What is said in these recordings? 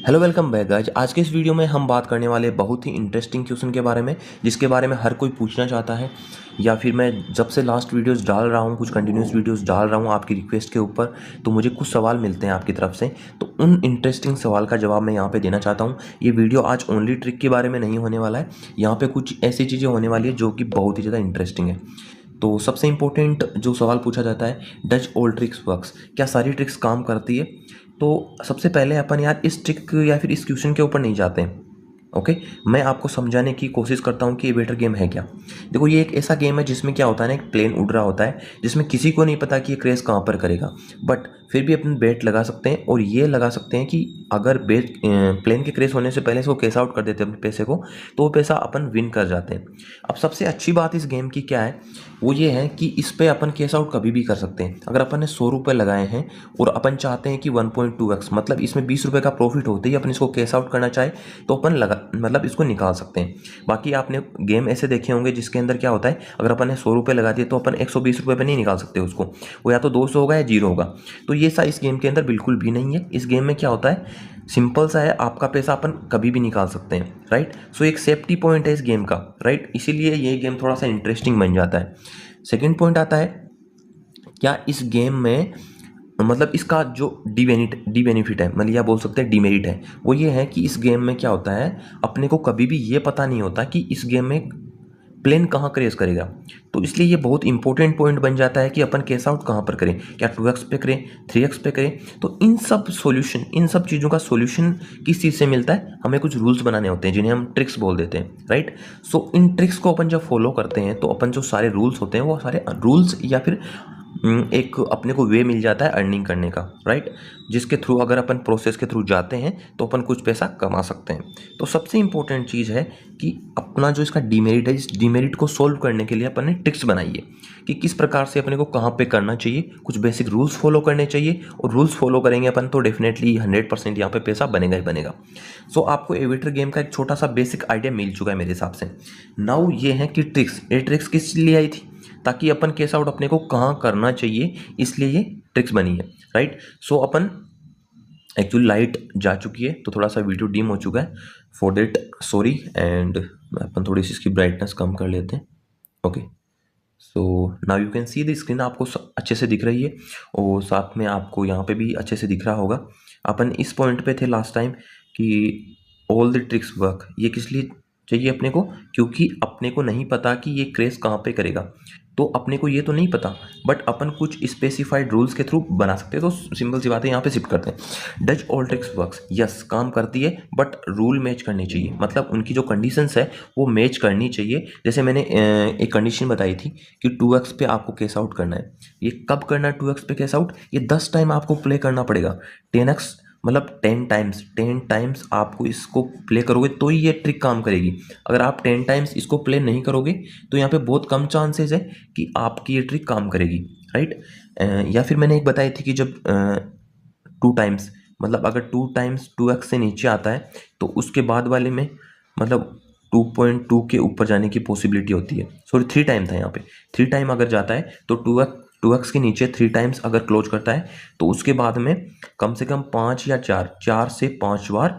Hello welcome back guys. आज के इस वीडियो में हम बात करने वाले बहुत ही इंटरेस्टिंग क्वेश्चन के बारे में, जिसके बारे में हर कोई पूछना चाहता है, या फिर मैं जब से लास्ट वीडियोस डाल रहा हूँ, कुछ कंटिन्यूस वीडियोस डाल रहा हूँ आपकी रिक्वेस्ट के ऊपर, तो मुझे कुछ सवाल मिलते हैं आपकी तरफ से। तो उन इंटरेस्टिंग सवाल का जवाब मैं यहाँ पे देना चाहता हूँ। ये वीडियो आज ओनली ट्रिक के बारे में नहीं होने वाला है, यहाँ पे कुछ ऐसी चीज़ें होने वाली है जो कि बहुत ही ज़्यादा इंटरेस्टिंग है। तो सबसे इंपॉर्टेंट जो सवाल पूछा जाता है, डज ऑल ट्रिक्स वर्क्स, क्या सारी ट्रिक्स काम करती है? तो सबसे पहले अपन यार इस ट्रिक या फिर इस क्वेश्चन के ऊपर नहीं जाते हैं। ओके, मैं आपको समझाने की कोशिश करता हूँ कि एविएटर गेम है क्या। देखो, ये एक ऐसा गेम है जिसमें क्या होता है ना, एक प्लेन उड़ रहा होता है, जिसमें किसी को नहीं पता कि ये क्रेश कहाँ पर करेगा, बट फिर भी अपन बेट लगा सकते हैं और ये लगा सकते हैं कि अगर बेट प्लेन के क्रेश होने से पहले इसको कैश आउट कर देते हैं अपने पैसे को, तो वो पैसा अपन विन कर जाते हैं। अब सबसे अच्छी बात इस गेम की क्या है, वो ये है कि इस पे अपन कैश आउट कभी भी कर सकते हैं। अगर अपन ने 100 रुपये लगाए हैं और अपन चाहते हैं कि 1.2x, मतलब इसमें 20 रुपये का प्रॉफिट होते ही अपन इसको कैश आउट करना चाहे, तो अपन लगा मतलब इसको निकाल सकते हैं। बाकी आपने गेम ऐसे देखे होंगे जिसके अंदर क्या होता है, अगर अपन ने 100 रुपये लगा दिए तो अपन 120 रुपये पे नहीं निकाल सकते उसको, वो या तो 200 होगा या 0 होगा। तो ये सा इस गेम के अंदर बिल्कुल भी नहीं है। इस गेम में क्या होता है, सिंपल सा है, आपका पैसा अपन कभी भी निकाल सकते हैं, राइट। सो एक सेफ्टी पॉइंट है इस गेम का, राइट, इसीलिए ये गेम थोड़ा सा इंटरेस्टिंग बन जाता है। सेकेंड पॉइंट आता है, क्या इस गेम में मतलब इसका जो डी बेनिफिट है, मतलब या बोल सकते हैं डीमेरिट है, वो ये है कि इस गेम में क्या होता है, अपने को कभी भी ये पता नहीं होता कि इस गेम में प्लेन कहाँ क्रेश करेगा। तो इसलिए ये बहुत इंपॉर्टेंट पॉइंट बन जाता है कि अपन कैश आउट कहाँ पर करें, क्या 2x पे करें, 3x पे करें। तो इन सब चीज़ों का सोल्यूशन किस चीज़ से मिलता है, हमें कुछ रूल्स बनाने होते हैं जिन्हें हम ट्रिक्स बोल देते हैं, राइट। सो इन ट्रिक्स को अपन जब फॉलो करते हैं तो अपन जो सारे रूल्स होते हैं, वो सारे रूल्स या फिर एक अपने को वे मिल जाता है अर्निंग करने का, राइट, जिसके थ्रू अगर अपन प्रोसेस के थ्रू जाते हैं तो अपन कुछ पैसा कमा सकते हैं। तो सबसे इंपॉर्टेंट चीज़ है कि अपना जो इसका डीमेरिट है, इस डीमेरिट को सोल्व करने के लिए अपन ने ट्रिक्स बनाई है कि किस प्रकार से अपने को कहाँ पे करना चाहिए, कुछ बेसिक रूल्स फॉलो करने चाहिए, और रूल्स फॉलो करेंगे अपन तो डेफिनेटली 100% यहाँ पे पैसा बनेगा ही बनेगा। सो आपको एविएटर गेम का एक छोटा सा बेसिक आइडिया मिल चुका है मेरे हिसाब से। नाउ ये है कि ट्रिक्स, ये ट्रिक्स किस लिए आई थी, ताकि अपन कैश आउट अपने को कहाँ करना चाहिए, इसलिए ये ट्रिक्स बनी है, राइट। सो अपन एक्चुअली लाइट जा चुकी है तो थोड़ा सा वीडियो डिम हो चुका है, फॉर देट सॉरी। एंड अपन थोड़ी सी इसकी ब्राइटनेस कम कर लेते हैं। Okay, so now you can see the screen, आपको अच्छे से दिख रही है और साथ में आपको यहाँ पे भी अच्छे से दिख रहा होगा। अपन इस पॉइंट पे थे लास्ट टाइम कि ऑल द ट्रिक्स वर्क, ये किस लिए चाहिए अपने को, क्योंकि अपने को नहीं पता कि ये क्रेश कहाँ पे करेगा। तो अपने को ये तो नहीं पता, बट अपन कुछ स्पेसिफाइड रूल्स के थ्रू बना सकते हैं। तो सिंपल सी बात है, यहाँ पे शिफ्ट करते हैं। Does all tricks works, yes काम करती है, बट रूल मैच करनी चाहिए, मतलब उनकी जो कंडीशंस है वो मैच करनी चाहिए। जैसे मैंने एक कंडीशन बताई थी कि 2x पे आपको कैश आउट करना है। ये कब करना है 2x पे कैश आउट, ये 10 टाइम आपको प्ले करना पड़ेगा। 10x मतलब 10 टाइम्स आपको इसको प्ले करोगे तो ही ये ट्रिक काम करेगी। अगर आप 10 टाइम्स इसको प्ले नहीं करोगे तो यहाँ पे बहुत कम चांसेस है कि आपकी ये ट्रिक काम करेगी, राइट। या फिर मैंने एक बताई थी कि जब 2 टाइम्स, मतलब अगर 2 टाइम्स 2x से नीचे आता है तो उसके बाद वाले में मतलब 2.2 के ऊपर जाने की पॉसिबिलिटी होती है। सॉरी 3 टाइम था यहाँ पे, 3 टाइम अगर जाता है तो 2x के नीचे 3 टाइम्स अगर क्लोज करता है तो उसके बाद में कम से कम 5 या 4 से 5 बार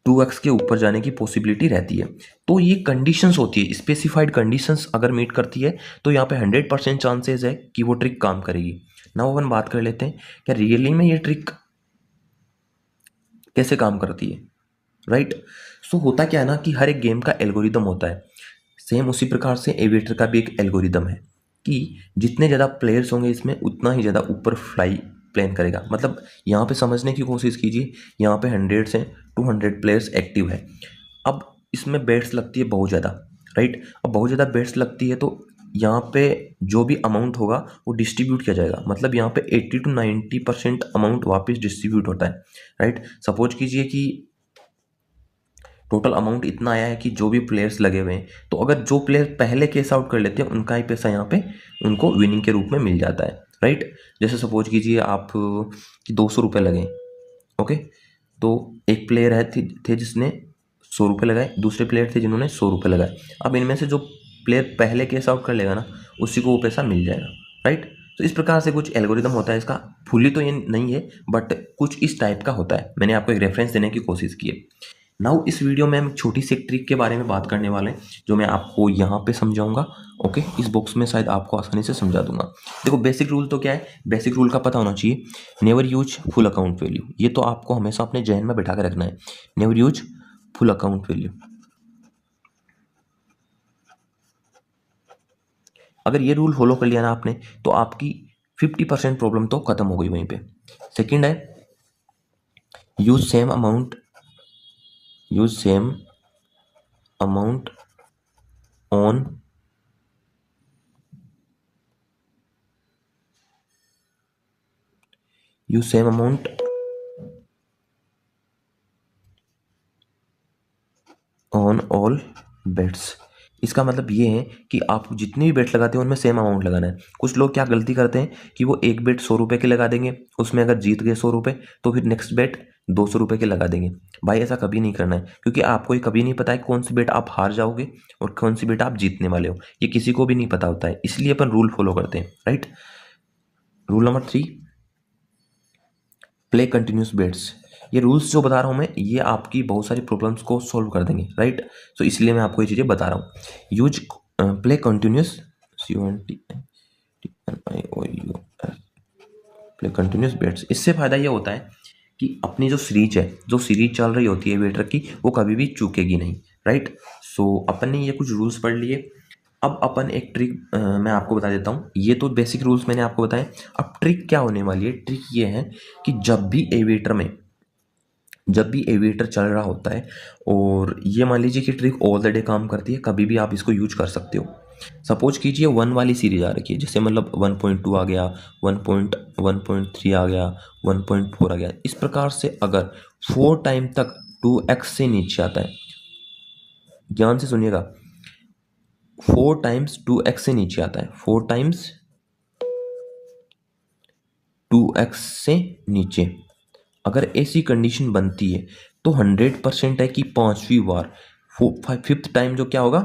2x के ऊपर जाने की पॉसिबिलिटी रहती है। तो ये कंडीशंस होती है, स्पेसिफाइड कंडीशंस अगर मीट करती है तो यहाँ पे 100% चांसेस है कि वो ट्रिक काम करेगी। नाउ अपन बात कर लेते हैं, क्या रियली में ये ट्रिक कैसे काम करती है, राइट। सो होता क्या है ना कि हर एक गेम का एल्गोरिदम होता है, सेम उसी प्रकार से एविएटर का भी एक एल्गोरिदम है कि जितने ज़्यादा प्लेयर्स होंगे इसमें उतना ही ज़्यादा ऊपर फ्लाई प्लान करेगा। मतलब यहाँ पे समझने की कोशिश कीजिए, यहाँ पे 100 से 200 प्लेयर्स एक्टिव है। अब इसमें बेट्स लगती है बहुत ज़्यादा, राइट। अब बहुत ज़्यादा बेट्स लगती है तो यहाँ पे जो भी अमाउंट होगा वो डिस्ट्रीब्यूट किया जाएगा, मतलब यहाँ पे 80 to 90% अमाउंट वापस डिस्ट्रीब्यूट होता है, राइट। सपोज कीजिए कि टोटल अमाउंट इतना आया है कि जो भी प्लेयर्स लगे हुए हैं, तो अगर जो प्लेयर पहले केस आउट कर लेते हैं उनका ही पैसा यहाँ पे उनको विनिंग के रूप में मिल जाता है, राइट। जैसे सपोज कीजिए आप कि 200 रुपये लगे, ओके, तो एक प्लेयर थे जिसने 100 रुपये लगाए, दूसरे प्लेयर थे जिन्होंने 100 रुपये लगाए। अब इनमें से जो प्लेयर पहले केस आउट कर लेगा ना, उसी को वो पैसा मिल जाएगा, राइट। तो इस प्रकार से कुछ एल्गोरिदम होता है इसका, फुल्ली तो ये नहीं है बट कुछ इस टाइप का होता है। मैंने आपको एक रेफरेंस देने की कोशिश की है। नाउ इस वीडियो में हम छोटी सी एक ट्रिक के बारे में बात करने वाले हैं जो मैं आपको यहाँ पे समझाऊंगा। ओके, इस बॉक्स में शायद आपको आसानी से समझा दूंगा। देखो बेसिक रूल तो क्या है, बेसिक रूल का पता होना चाहिए, never use full account value. ये तो आपको हमेशा अपने जहन में बैठा के रखना है, never use full account value. अगर ये रूल फॉलो कर लिया ना आपने तो आपकी 50% प्रॉब्लम तो खत्म हो गई वहीं पे। सेकंड है use same amount on use same amount on all bets. इसका मतलब ये है कि आप जितने भी बेट लगाते हैं उनमें सेम अमाउंट लगाना है। कुछ लोग क्या गलती करते हैं कि वो एक बेट 100 रुपये के लगा देंगे, उसमें अगर जीत गए 100 रुपये तो फिर नेक्स्ट बेट 200 रुपये के लगा देंगे। भाई ऐसा कभी नहीं करना है, क्योंकि आपको ये कभी नहीं पता है कौन सी बेट आप हार जाओगे और कौन सी बेट आप जीतने वाले हो, ये किसी को भी नहीं पता होता है। इसलिए अपन रूल फॉलो करते हैं, right. Rule number 3, play continuous bets. ये रूल्स जो बता रहा हूँ मैं, ये आपकी बहुत सारी प्रॉब्लम्स को सॉल्व कर देंगे, राइट। तो इसलिए मैं आपको ये चीज़ें बता रहा हूँ। Use play continuous play continuous bets. इससे फ़ायदा ये होता है कि अपनी जो सीरीज चल रही होती है वेटर की, वो कभी भी चूकेगी नहीं, राइट। सो अपन ने ये कुछ रूल्स पढ़ लिए। अब अपन एक ट्रिक मैं आपको बता देता हूँ। ये तो बेसिक रूल्स मैंने आपको बताए। अब ट्रिक क्या होने वाली है, ट्रिक ये है कि जब भी एविएटर चल रहा होता है, और ये मान लीजिए कि ट्रिक ऑल द डे काम करती है, कभी भी आप इसको यूज कर सकते हो। सपोज कीजिए 1 वाली सीरीज आ रखी है, जैसे मतलब 1.2 आ गया, 1.1.3 आ गया, 1.4 आ गया। इस प्रकार से अगर 4 टाइम तक 2x से नीचे आता है, ध्यान से सुनिएगा, 4 टाइम्स 2x से नीचे आता है, 4 टाइम्स 2x से नीचे अगर ऐसी कंडीशन बनती है तो 100% है कि 5वीं बार 5th टाइम जो क्या होगा,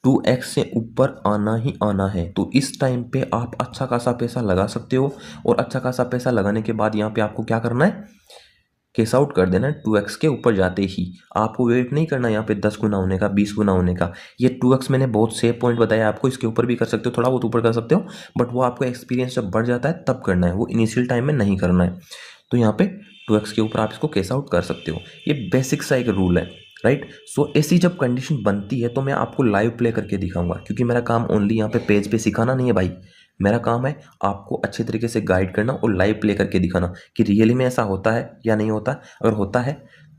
2x से ऊपर आना ही आना है। तो इस टाइम पे आप अच्छा खासा पैसा लगा सकते हो, और अच्छा खासा पैसा लगाने के बाद यहाँ पे आपको क्या करना है, कैश आउट कर देना है 2x के ऊपर जाते ही। आपको वेट नहीं करना यहाँ पे 10 गुना होने का, 20 गुना होने का। ये 2x मैंने बहुत सेफ पॉइंट बताया आपको, इसके ऊपर भी कर सकते हो, थोड़ा बहुत ऊपर कर सकते हो, बट वो आपका एक्सपीरियंस जब बढ़ जाता है तब करना है, वो इनिशियल टाइम में नहीं करना है। तो यहाँ पे 2x के ऊपर आप इसको कैश आउट कर सकते हो। ये बेसिक सा एक रूल है, राइट। सो ऐसी जब कंडीशन बनती है तो मैं आपको लाइव प्ले करके दिखाऊंगा, क्योंकि मेरा काम ओनली यहाँ पे पेज पे सिखाना नहीं है भाई। मेरा काम है आपको अच्छे तरीके से गाइड करना और लाइव प्ले करके दिखाना कि रियली में ऐसा होता है या नहीं होता। अगर होता है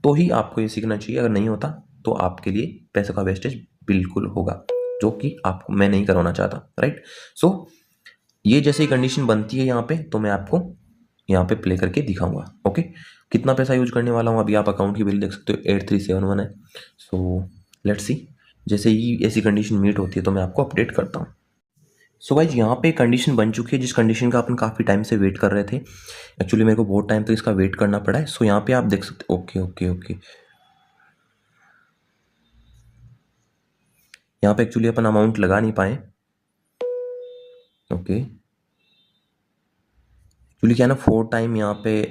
तो ही आपको ये सीखना चाहिए, अगर नहीं होता तो आपके लिए पैसों का वेस्टेज बिल्कुल होगा, जो कि आपको मैं नहीं करवाना चाहता, राइट। सो ये जैसे ही कंडीशन बनती है यहाँ पे, तो मैं आपको यहाँ पे प्ले करके दिखाऊंगा। ओके, कितना पैसा यूज करने वाला हूँ अभी आप अकाउंट की बिल देख सकते हो, 8371 है। सो लेट्स सी, जैसे ही ऐसी कंडीशन मीट होती है तो मैं आपको अपडेट करता हूँ। सो गाइज यहाँ पे कंडीशन बन चुकी है, जिस कंडीशन का अपन काफ़ी टाइम से वेट कर रहे थे। एक्चुअली मेरे को बहुत टाइम तक इसका वेट करना पड़ा है। सो यहाँ पे आप देख सकते, ओके ओके ओके, यहाँ पे एक्चुअली अपन अमाउंट लगा नहीं पाए। ओके, एक्चुअली क्या है ना, 4 टाइम यहाँ पे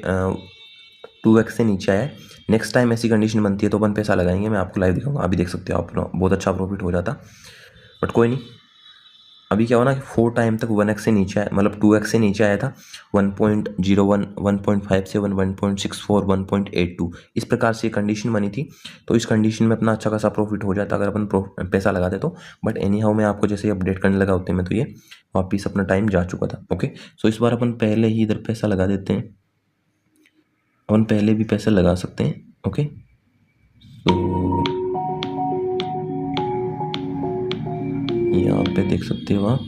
2x से नीचे आया है। नेक्स्ट टाइम ऐसी कंडीशन बनती है तो अपन पैसा लगाएंगे, मैं आपको लाइव दिखाऊंगा। अभी देख सकते हो आप, बहुत अच्छा प्रॉफिट हो जाता, बट कोई नहीं। अभी क्या हुआ ना कि 4 टाइम तक 1x से नीचे आया, मतलब 2x से नीचे आया था। 1.01, 1.57, 1.64, 1.82 इस प्रकार से कंडीशन बनी थी। तो इस कंडीशन में अपना अच्छा खासा प्रॉफिट हो जाता अगर अपन पैसा लगाते तो। बट एनी हाउ मैं आपको जैसे अपडेट करने लगा होते में तो ये वापिस अपना टाइम जा चुका था। ओके, सो इस बार अपन पहले ही इधर पैसा लगा देते हैं, अपन पहले भी पैसा लगा सकते हैं। ओके, तो यहाँ पे देख सकते हो आप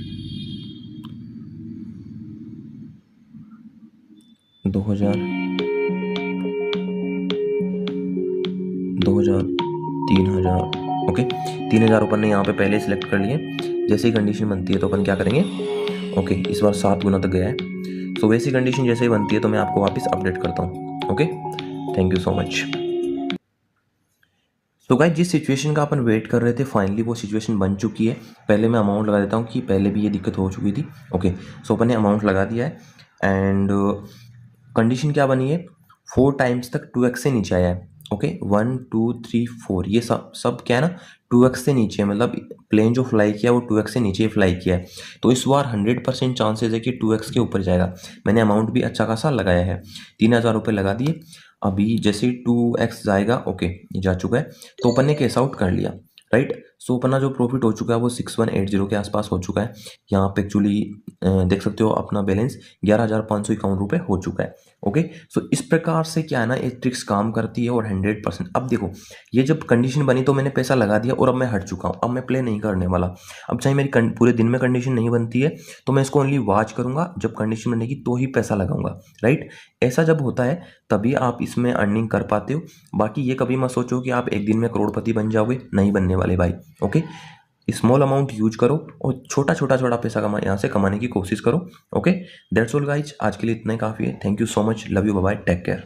2000, 3000। ओके, 3000 अपन ने यहाँ पे पहले सिलेक्ट कर लिए। जैसे ही कंडीशन बनती है तो अपन क्या करेंगे, ओके इस बार 7 गुना तक गया है। सो वैसी कंडीशन जैसे ही बनती है तो मैं आपको वापस अपडेट करता हूँ। Okay, thank you so much. तो गाइस जिस सिचुएशन का अपन वेट कर रहे थे फाइनली वो सिचुएशन बन चुकी है। पहले मैं अमाउंट लगा देता हूँ कि पहले भी ये दिक्कत हो चुकी थी। ओके, सो अपन ने अमाउंट लगा दिया है एंड कंडीशन क्या बनी है, 4 टाइम्स तक 2x से नीचे आया है। ओके, 1 2 3 4 ये सब सब क्या है ना 2x से नीचे है, मतलब प्लेन जो फ्लाई किया वो 2x से नीचे फ्लाई किया है। तो इस बार 100% चांसेस है कि 2x के ऊपर जाएगा। मैंने अमाउंट भी अच्छा खासा लगाया है, 3000 रुपये लगा दिए। अभी जैसे 2x जाएगा, ओके ये जा चुका है, तो अपन ने कैश आउट कर लिया, राइट। सो अपना जो प्रॉफिट हो चुका है वो 6180 के आसपास हो चुका है। यहाँ पे एक्चुअली देख सकते हो अपना बैलेंस 11,551 रुपये हो चुका है। ओके, सो इस प्रकार से क्या है ना ये ट्रिक्स काम करती है और 100%। अब देखो ये जब कंडीशन बनी तो मैंने पैसा लगा दिया और अब मैं हट चुका हूँ, अब मैं प्ले नहीं करने वाला। अब चाहे मेरी पूरे दिन में कंडीशन नहीं बनती है तो मैं इसको ओनली वॉच करूँगा, जब कंडीशन बनेगी तो ही पैसा लगाऊंगा, राइट। ऐसा जब होता है तभी आप इसमें अर्निंग कर पाते हो। बाकी ये कभी मत सोचो कि आप एक दिन में करोड़पति बन जाओगे, नहीं बनने वाले भाई। ओके, स्मॉल अमाउंट यूज करो और छोटा छोटा छोटा पैसा यहाँ से कमाने की कोशिश करो। ओके, दैट्स ऑल गाइज, आज के लिए इतना ही काफ़ी है। Thank you so much, love you, bye, take care.